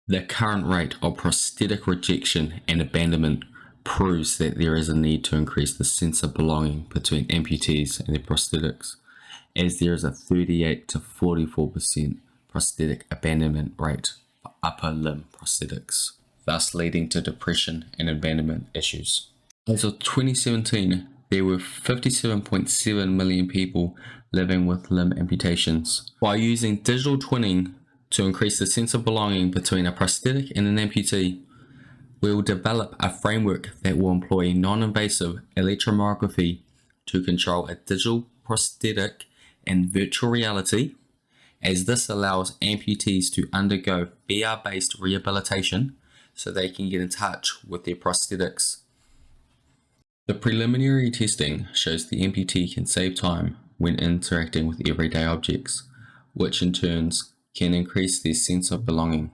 The current rate of prosthetic rejection and abandonment proves that there is a need to increase the sense of belonging between amputees and their prosthetics, as there is a 38 to 44% prosthetic abandonment rate for upper limb prosthetics, thus leading to depression and abandonment issues. As of 2017, there were 57.7 million people living with limb amputations. By using digital twinning to increase the sense of belonging between a prosthetic and an amputee, we will develop a framework that will employ non-invasive electromyography to control a digital prosthetic and virtual reality, as this allows amputees to undergo VR-based rehabilitation so they can get in touch with their prosthetics. The preliminary testing shows the amputee can save time when interacting with everyday objects, which in turn can increase their sense of belonging.